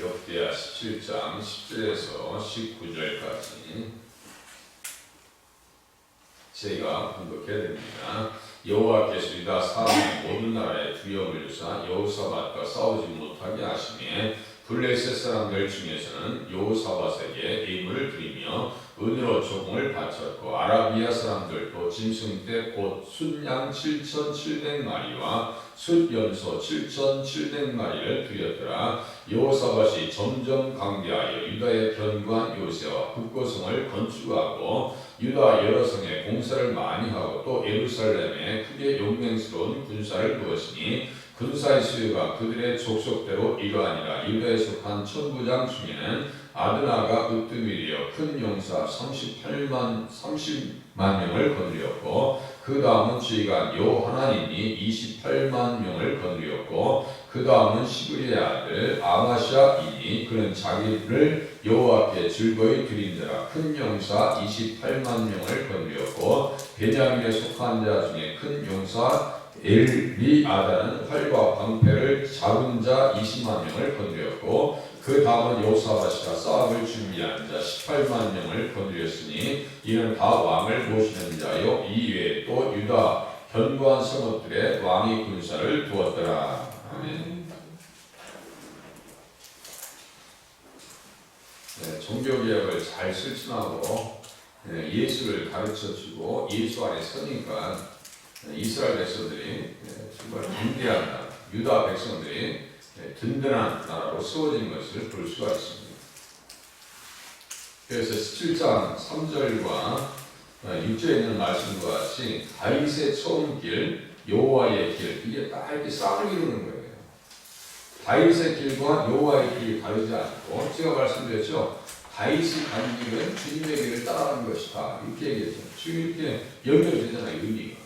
역대하 17장 10절에서 19절까지 제가 분독해야 됩니다. 여호와께서 유다 사람의 모든 나라에 두려움을 주사 여호사밧과 싸우지 못하게 하시매 블레셋 사람들 중에서는 여호사밧에게 예물을 드리며 은으로 조공을 바쳤고 아라비아 사람들도 짐승 때 곧 순양 7,700마리와 숫연소 7,700마리를 드렸더라. 여호사밧이 점점 강대하여 유다의 견고한 요새와 북고성을 건축하고 유다 여러 성에 공사를 많이 하고 또 예루살렘에 크게 용맹스러운 군사를 두었으니 군사의 수요가 그들의 족속대로 이러하니라. 유다에 속한 천부장 중에는 아드나가 으뜸이리여 큰 용사 30만 명을 거느렸고 그 다음은 지휘관 요하나님이 28만 명을 거느렸고 그 다음은 시브리의 아들 아마샤이니 그는 자기를 여호와께 즐거이 드린 자라. 큰 용사 28만 명을 거느렸고 베냐민에 속한 자 중에 큰 용사 엘리아다는 활과 방패를 잡은 자 20만 명을 거느렸고 그 다음은 여호사밧이가 싸움을 준비한 자 18만 명을 거느렸으니 이는 다 왕을 모시는 자요 이 외에 또 유다 견고한 성읍들에 왕이 군사를 두었더라. 아멘. 네, 종교개혁을 잘 실천하고 예수를 가르쳐주고 예수 안에 서니까 이스라엘 백성들이 정말 든든한 나라, 유다 백성들이 든든한 나라로 세워진 것을 볼 수가 있습니다. 그래서 17장 3절과 6절에 있는 말씀과 같이 다윗의 처음 길, 여호와의 길, 이게 딱 이렇게 싹을 이루는 거예요. 다윗의 길과 여호와의 길이 다르지 않고 제가 말씀드렸죠. 다윗이 간 길은 주님의 길을 따라가는 것이다. 이렇게 얘기했죠. 지금 이렇게 연결되잖아요. 의미가.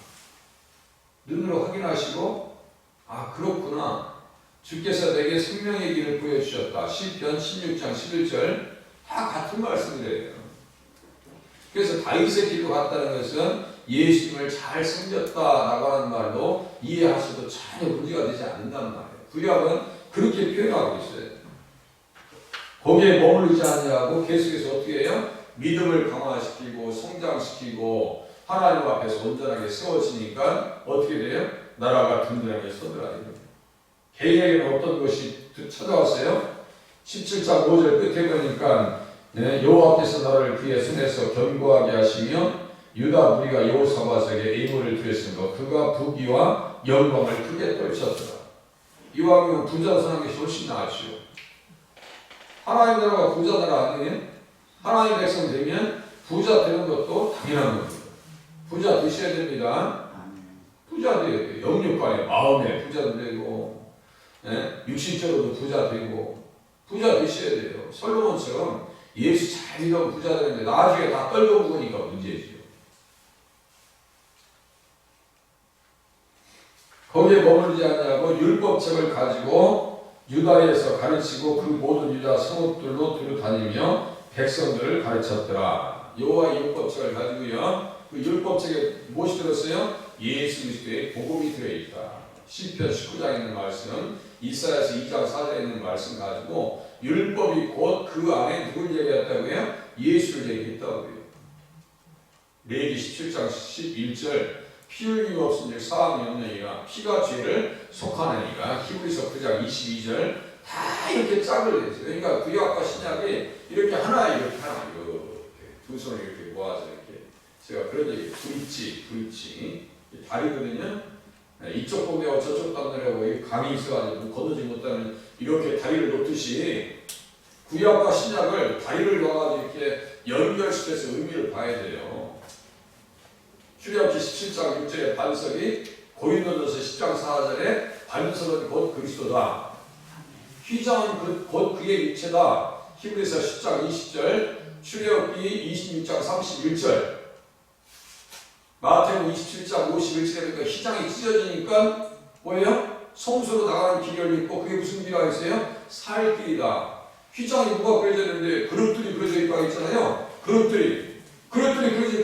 눈으로 확인하시고 아 그렇구나. 주께서 내게 생명의 길을 보여주셨다. 시편 16장 11절 다 같은 말씀이래요. 그래서 다윗의 길로 갔다는 것은 예수님을 잘 섬겼다라고 하는 말로 이해하셔도 전혀 문제가 되지 않는단 말이에요. 구약은 그렇게 표현하고 있어요. 거기에 머무르지 않냐고 계속해서 어떻게 해요? 믿음을 강화시키고 성장시키고 하나님 앞에서 온전하게 세워지니까 어떻게 돼요? 나라가 든든하게 서더라. 개인에게는 어떤 것이 찾아왔어요? 17장 5절 끝에 보니까 여호와께서 나를 그의 손에서 견고하게 하시며 유다 무리가 여호사밧에게 예물을 드렸으므로 그가 부귀와 영광을 크게 떨쳤더라. 이왕이면 부자 사는 것이 훨씬 낫죠. 하나님 나라가 부자 나라 아니에요? 하나님 백성 되면 부자 되는 것도 당연한 겁니다. 부자 되셔야 됩니다. 부자 되어야 돼요. 영육간에 마음에 부자 되고 육신적으로도 부자 되고 부자 되셔야 돼요. 솔로몬처럼 예수 잘 믿으면 부자 되는데 나중에 다 떨고 먹으니까 문제지요. 거기에 머물지 않냐고 율법책을 가지고 유다에서 가르치고 그 모든 유다 성읍들로 두루다니며 백성들을 가르쳤더라. 여호와의 율법책을 가지고요. 그 율법책에 무엇이 들었어요? 예수 그리스도의 복음이 들어있다. 시편 19장에 있는 말씀, 이사야서 2장 4절에 있는 말씀 가지고 율법이 곧 그 안에 누굴 얘기했다고요? 예수를 얘기했다고요. 레위기 17장 11절 피 흘림 없은 일 사함이 없느니라. 피가 죄를 속하느니라. 히브리서 9장 22절 다 이렇게 짝을 내죠. 그러니까 구약과 신약이 이렇게 하나 이렇게 두 손을 이렇게 모아서 이렇게 제가 그런 얘기 브릿지 다리거든요. 이쪽 보내고 저쪽 담느라고 강이 있어가지고 건너지 못하는 이렇게 다리를 놓듯이 구약과 신약을 다리를 놓아가지고 이렇게 연결시켜서 의미를 봐야 돼요. 출애굽기 17장 6절에 반석이 고린도전서 10장 4절에 반석은 곧 그리스도다. 휘장은 곧 그의 육체다. 히브리서 10장 20절, 출애굽기 26장 31절, 마태복음 27장 51절에 보니까 휘장이 찢어지니까 뭐예요? 성소로 나가는 길이 열려있고 그게 무슨 길이라고 했어요? 살 길이다. 휘장이 누가 그려져 있는데 그릇들이 그려져 있다고 했잖아요. 그릇들이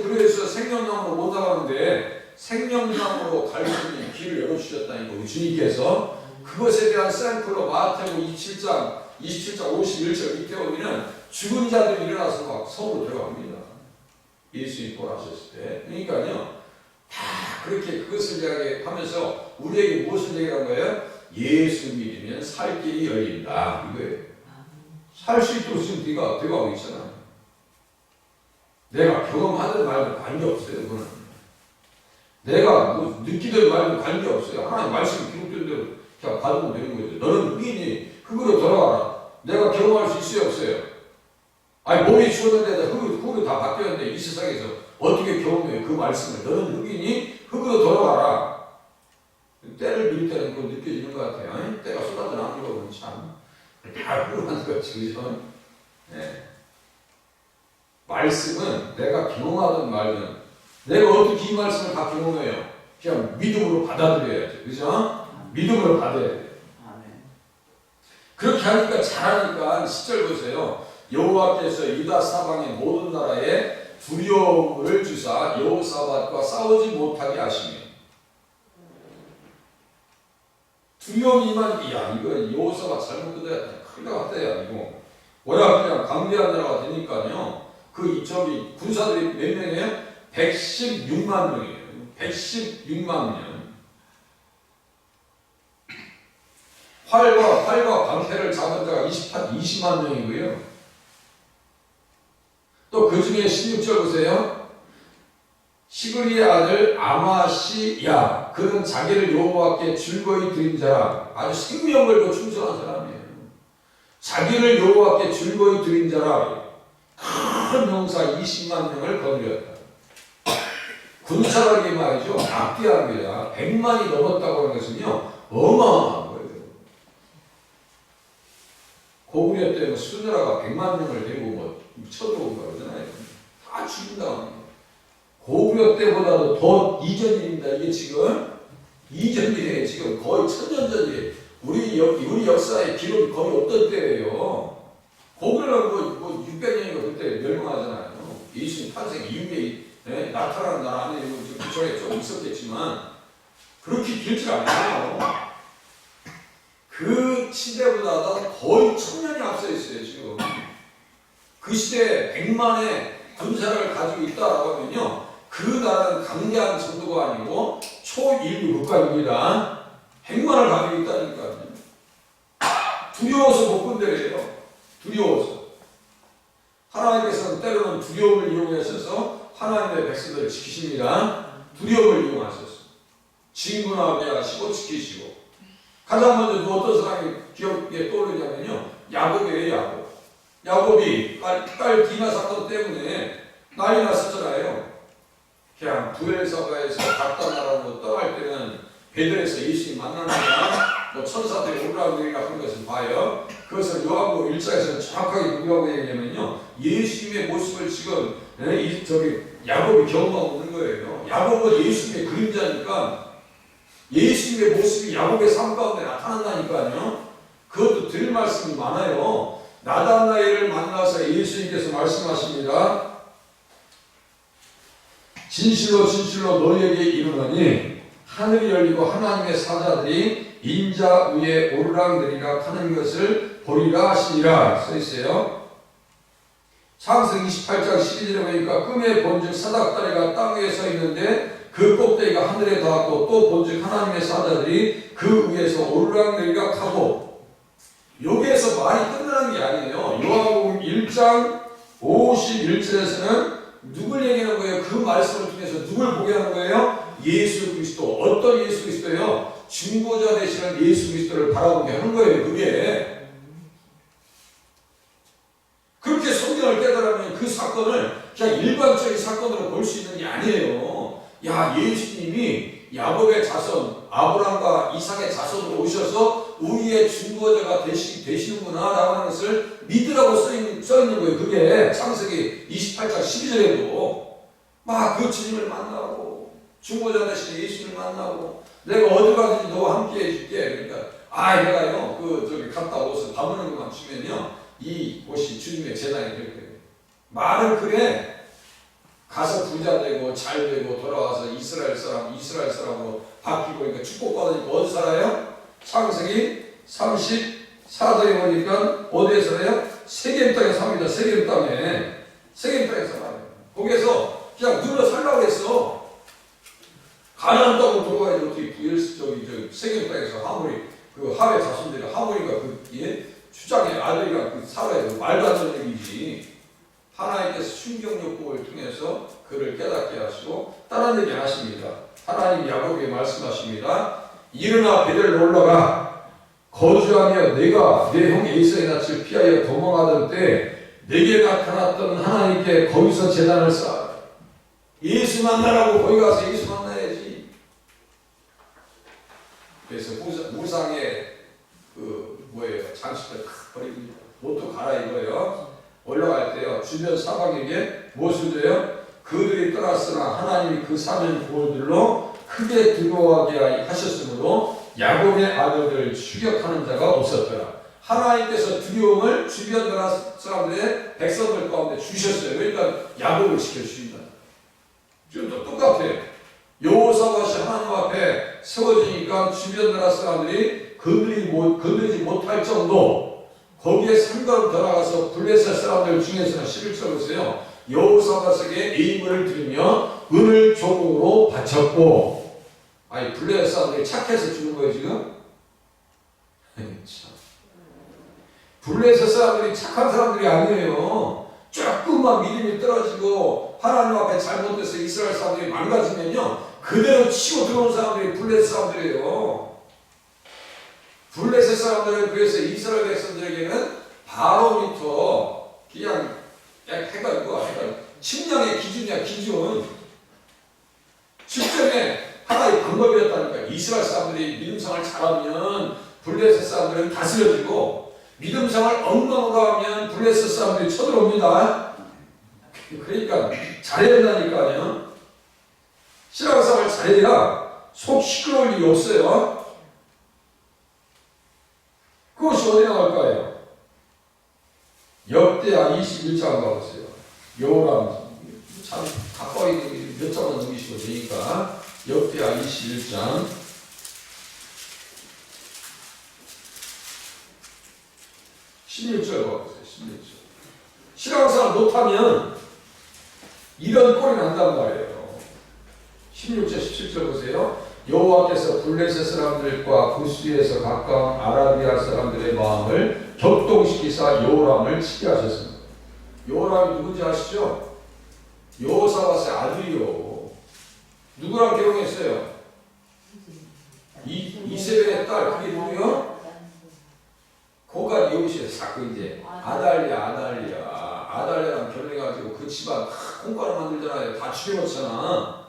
그래서 생명나무로 못 나가는데 생명나무로 갈 수 있는 길을 열어주셨다니까 우리 주님께서 그것에 대한 샘플로 마태복음 27장 51절 밑에 보면 죽은 자들이 일어나서 막 성으로 들어갑니다. 예수님이 돌아오셨을 때. 그러니까요, 다 그렇게 그것을 이야기하면서 우리에게 무엇을 얘기한 거예요? 예수 믿으면 살 길이 열린다. 이거예요. 살 수 있도록 지금 네가 되어가고 있잖아요. 내가 경험하든 말든 관계없어요. 그거는. 내가 뭐 느끼든 말든 관계없어요. 하나님 말씀이 기록된 대로 그냥 받으면 되는 거죠. 너는 흑인이 흙으로 돌아가라. 내가 경험할 수 있어요? 없어요? 아니 몸이 죽었는데 흙으로 다 바뀌었는데 이 세상에서 어떻게 경험해요? 그 말씀을. 너는 흑인이 흙으로 돌아가라. 때를 밀 때는 그거 느껴지는 것 같아요. 아니? 때가 쏟아져 나오는 거 보면 참 다 훌륭한 거지. 그죠? 네. 말씀은 내가 경험하든 말든 내가 어떻게 이 말씀을 다 경험해요? 그냥 믿음으로 받아들여야죠. 그죠? 믿음으로 받아야 돼요. 그렇게 하니까 잘하니까 10절 보세요. 여호와께서 유다 사방의 모든 나라에 두려움을 주사 여호사밧과 싸우지 못하게 하시며 두려움이 임하니까 야 이거 여호사밧 잘못 끝내야 큰일 났다 야 이거 워낙 그냥 강대한 나라가 되니까요. 그 저기 군사들이 몇 명이에요? 116만 명이에요. 116만 명. 활과 방패를 잡은 자가 20만 명이고요. 또 그 중에 16절 보세요. 시그리의 아들 아마시야 그는 자기를 여호와께 즐거이 드린 자라. 아주 생명 걸고 충성한 사람이에요. 자기를 여호와께 즐거이 드린 자라. 큰 명사 20만 명을 거느렸다. 군사력이 말이죠. 악대합니다. 100만이 넘었다고 하는 것은요. 어마어마한 거예요. 고구려 때 수나라가 100만 명을 데리고 뭐 쳐들어온 거 그러잖아요. 다 죽인다. 고구려 때보다도 더 이전 일입니다. 이게 지금 이전 일이에요. 지금 거의 1000년 전이에요. 우리 역사의 기록이 거의 없던 때예요. 고구려는 뭐 600년이고 그때 멸망하잖아요. 예수님 탄생 이후에 나타나는 나라 안에 그쪽에 좀 있었겠지만 그렇게 길지 않아요. 그 시대보다 거의 1000년이 앞서 있어요. 지금 그 시대에 100만의 군사를 가지고 있다라고 하면요, 그 나라는 강대한 정도가 아니고 초인류 국가입니다. 100만을 가지고 있다니까요. 두려워서 못 건드려요. 두려워서. 하나님께서는 때로는 두려움을 이용하셔서 하나님의 백성들을 지키십니다. 두려움을 이용하셔서 진군하게 하시고 지키시고. 가장 먼저 어떤 사람이 기억에 떠오르냐면요, 야곱이에요. 야곱이 딸 디나 사건 때문에 난리 났었잖아요. 그냥 두엘사바에서 갔다 나라로 떠날 때는 베들에서 예수님 만나느냐 뭐 천사들이 올라오니까 하는 것을 봐요. 그것을 요한복음 1장에서는 정확하게 누구라고 얘기하냐면요, 예수님의 모습을 지금 야곱이 경험하고 있는 거예요. 야곱은 예수님의 그림자니까 예수님의 모습이 야곱의 삶 가운데 나타난다니까요. 그것도 드릴 말씀이 많아요. 나다나엘을 만나서 예수님께서 말씀하십니다. 진실로 너희에게 이르노니 하늘이 열리고 하나님의 사자들이 인자 위에 오르락내리락 하는 것을 보리라 하시니라 써있어요. 창세기 28장 12절에 보니까 꿈에 본즉 사닥다리가 땅 위에 서 있는데 그 꼭대기가 하늘에 닿았고 또 본즉 하나님의 사자들이 그 위에서 오르락내리락 하고. 여기에서 말이 끝나는 게 아니에요. 요한복음 1장 51절에서는 누굴 얘기하는 거예요? 그 말씀을 통해서 누굴 보게 하는 거예요? 예수 그리스도. 어떤 예수 그리스도요? 중보자 되시는 예수 그리스도를 바라보게 하는 거예요. 그게. 그렇게 성경을 깨달으면 그 사건을 그냥 일반적인 사건으로 볼 수 있는 게 아니에요. 야, 예수님이 야곱의 자손, 아브라함과 이삭의 자손으로 오셔서 우리의 중보자가 되시는구나 라고 하는 것을 믿으라고 써있는 거예요. 그게 창세기 28장 12절에도 막 그 주님을 만나고 중보자 되시는 예수님을 만나고 내가 어디 가든지 너와 함께 해줄게. 그러니까 내가요 갔다 오서 밥 먹는 것만 주면요 이 곳이 주님의 재단이 될 거예요. 말은 그래. 가서 부자 되고 잘 되고 돌아와서 이스라엘 사람으로 바뀌고 그러니까 축복받으니까 어디 살아요? 창세기 34장에 보니까 어디에서요? 세겜 땅에 삽니다. 세겜 땅에. 세겜 땅에 살아요. 거기에서 그냥 눌러 살라고 했어. 가나안 땅으로 들어가야지 어떻게 저기 세겜 땅에서 하모리 그 하의 자손들이 하모리가 그 주장의 아들이랑 그 살아야 돼. 말도 안 되는 얘기지. 하나님께서 순경요법을 통해서 그를 깨닫게 하시고 다른 얘기 하십니다. 하나님 야곱에게 말씀하십니다. 일어나 베델로 올라가 거주하며 내가 내 형 에사의 낯을 피하여 도망하던 때 내게 나타났던 하나님께 거기서 제단을 쌓아. 예수 만나라고 거기 가서 예수 만나야지. 그래서 우상의 장식을 버리고 옷도 갈아입어요. 올라갈 때요 주변 사방에게 무엇을 줘요? 그들이 떠났으나 하나님이 그 사는 고을들로 크게 두려워하게 하셨으므로 야곱의 아들들을 추격하는 자가 없었더라. 하나님께서 두려움을 주변 나라 사람들의 백성들 가운데 주셨어요. 그러니까 야곱을 지켜주신다. 지금도 똑같아요. 여호사밧이 하나님 앞에 세워지니까 주변 나라 사람들이 건드리지 못할 정도 거기에 상가로 들어가서 블레셋 사람들 중에서는 11절 보세요. 여호사밧에게 예물을 드리며 은을 조공으로 바쳤고 아니 블레셋 사람들이 착해서 주는 거예요 지금? 참. 블레셋 사람들이 착한 사람들이 아니에요. 조금만 믿음이 떨어지고 하나님 앞에 잘못돼서 이스라엘 사람들이 망가지면요 그대로 치고 들어오는 사람들이 블레셋 사람들이에요. 블레셋 사람들은 그래서 이스라엘 백성들에게는 바로부터 그냥 해가지고 침략의 기준이야 기준. 실전에 하나의 방법이었다니까. 이스라엘 사람들이 믿음생활 잘하면 블레셋 사람들은 다스려지고 믿음생활 엉망하면 블레셋 사람들이 쳐들어옵니다. 그러니까 잘해야 된다니까요. 신앙생활 잘해야 속 시끄러울 일이 없어요. 그것이 어디 나올까요? 역대하 21장 가보세요. 여호람 참 가까이 몇 장만 넘기시고 되니까 역대하 21장 16절 가보세요. 16절. 신앙생활 못하면 이런 꼴이 난단 말이에요. 16절 17절 보세요. 여호와께서 블레셋 사람들과 구스에서 가까운 아라비아 사람들의 마음을 격동시키사 여호람을 치게 하셨습니다. 여호람이 누군지 아시죠? 여호사밧의 아들이요. 누구랑 결혼했어요? 이세벨의 딸. 그게 누구요? 고가 여우시의 사건 이제 아달리아랑 결혼해가지고 그 집안 콩가루 만들잖아요. 다 죽여놓잖아.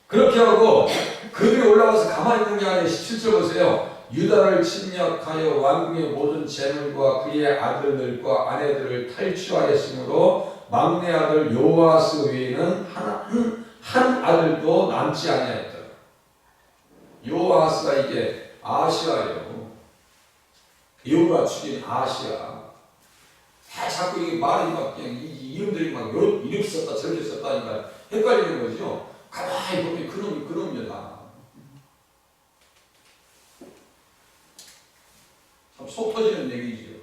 그렇게 하고 그들이 올라가서 가만히 있는 게 아니라 17절 보세요. 유다를 침략하여 왕궁의 모든 재물과 그의 아들들과 아내들을 탈취하였으므로 막내 아들 요아스 외에는 한 아들도 남지 아니하였다. 요아스가 이게 아시아예요. 여우가 죽인 아시아. 다 자꾸 이게 말이 막 그냥 이름들이 막 이렇게 썼다 저렇게 썼다니까 헷갈리는 거죠. 가만히 보면 그놈이다. 참 속 터지는 얘기죠.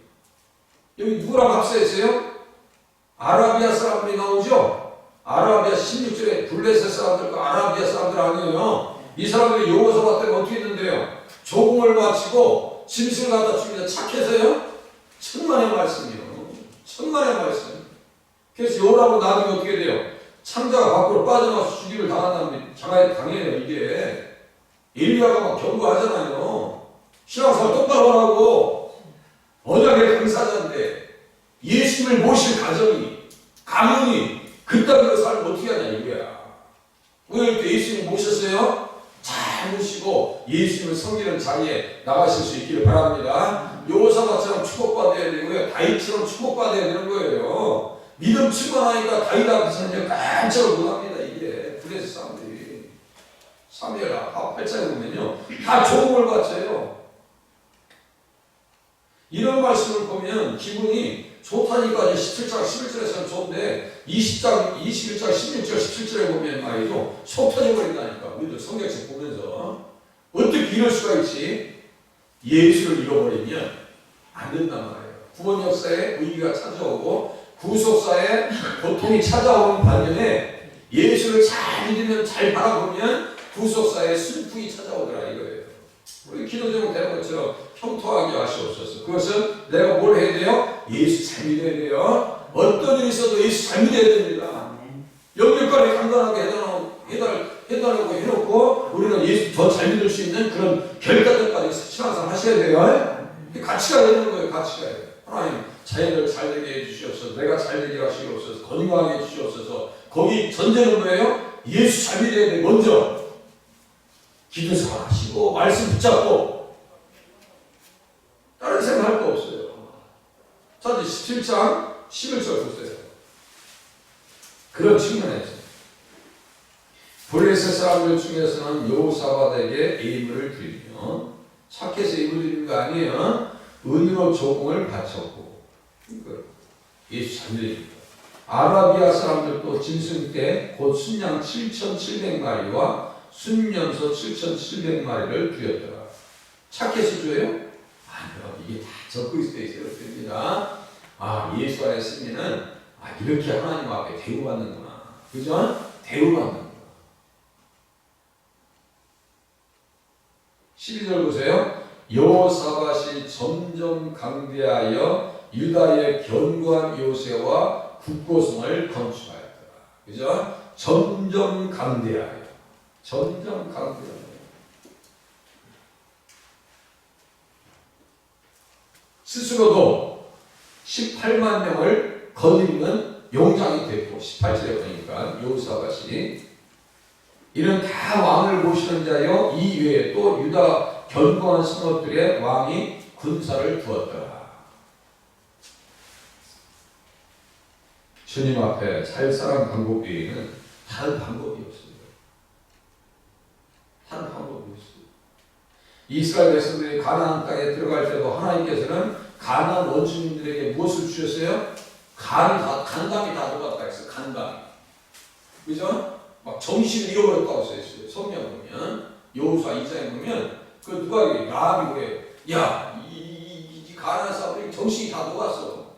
여기 누구랑 합세했어요? 아라비아 사람들이 나오죠? 아라비아 16절에 블레셋 사람들과 아라비아 사람들 아니에요. 이 사람들이 여호사밧 때문에 어떻게 했는데요? 조공을 바치고 짐승을 갖다 줍니다. 착해서요? 천만의 말씀이요. 천만의 말씀. 그래서 여호람은 나중에 어떻게 돼요? 창자가 밖으로 빠져나와서 죽이를 당한다면 당해요. 이게 엘리야가 막 경고하잖아요. 신앙생활 똑바로 하라고. 언약의 당사자인데 예수님을 모실 가정이 가문이 그따위로 살면 어떻게 하냐 이거야. 오늘 때 예수님 모셨어요? 잘 모시고 예수님을 섬기는 자리에 나가실 수 있기를 바랍니다. 여호사밧처럼 축복받아야 되고요. 다윗처럼 축복받아야 되는 거예요. 믿음 충만하니까 다윗 앞에서는 깜짝을 못합니다. 이게 블레셋 사람들이. 사무엘 8장에 보면요 다 조공을 바쳐요. 이런 말씀을 보면 기분이 좋다니까 17장 11절에서는 좋은데 20장 21장 16절 17절에 보면 말이죠 속 터져버린다니까. 우리도 성경책 보면서 어떻게 이럴 수가 있지? 예수를 잃어버리면 안 된단 말이에요. 구원 역사에 위기가 찾아오고 구속사에 고통이 찾아오는 반면에 예수를 잘 믿으면 잘 바라보면 구속사에 순풍이 찾아오더라 이거예요. 우리 기도 제목 되는 것처럼 평통하게 하시옵소서. 그것은 내가 뭘 해야 돼요? 예수 잘 믿어야 돼요. 어떤 일이 있어도 예수 잘 믿어야 됩니다. 영역관에 간단하게 해달라고 해놓고 우리는 예수 더 잘 믿을 수 있는 그런 결단까지 신앙생활 하셔야 돼요. 같이 가야 되는 거예요. 같이 가야 돼요. 하나님 자녀를 잘 되게 해주시옵소서. 내가 잘 되게 하시옵소서. 건강하게 해주시옵소서. 거기 전제는 뭐예요? 예수 잘 믿어야 돼. 먼저 기도 생활 하시고 말씀 붙잡고 다른 생각할 거 없어요. 자, 이제 17장 11절 보세요. 그런 측면에서 블레셋 사람들 중에서는 여호사밧에게 예물을 드리며 착해서 예물 드리는 거 아니에요. 은으로 조공을 바쳤고 예수 잘 드립니다. 아라비아 사람들도 짐승 때 곧 순양 7,700마리와 순년소 7,700마리를 드렸더라. 착해서 줘요? 아니요. 이게 다 적고 있어요. 됩니다. 아, 예수 안에 쓰면은 이렇게 하나님 앞에 대우받는구나. 그죠? 대우받는구나. 12절 보세요. 여호사밧이 점점 강대하여 유다의 견고한 요새와 국고성을 건축하였더라. 그죠? 점점 강대하여. 점점 강대하여. 스스로도 18만 명을 거느리는 용장이 됐고 18절에 보니까 여호사밧이 이는 다 왕을 모시는 자여 이 외에 또 유다 견고한 성읍들의 왕이 군사를 두었더라. 주님 앞에 잘 살아가는 방법 외에는 다른 방법이 없어요. 다른 방법이 없어요. 이스라엘 백성들이 가나안 땅에 들어갈 때도 하나님께서는 가나안 원주민들에게 무엇을 주셨어요? 간담이 다 녹았다 했어요. 간담이. 그죠? 막 정신을 잃어버렸다고 써있어요. 성경 보면 여호수아 2장에 보면 그 누가 라합이 그래요. 야, 이 가나안 사람들이 정신이 다 녹았어.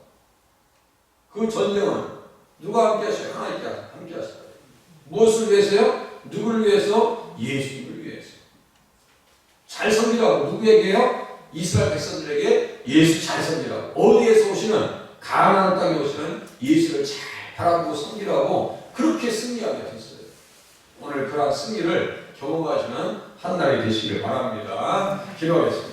그 전쟁은 누가 함께 하셔요? 하나님께 함께 하실 거예요. 무엇을 위해서요? 누구를 위해서? 예수님을 위해서. 잘 섬기라고. 누구에게요? 이스라엘 백성들에게 예수 잘 섬기라고. 어디에서 오시는? 가나안 땅에 오시는 예수를 잘 바라보고 섬기라고 그렇게 승리하게 하셨어요. 오늘 그러한 승리를 경험하시는 한 날이 되시길 바랍니다. 기도하겠습니다.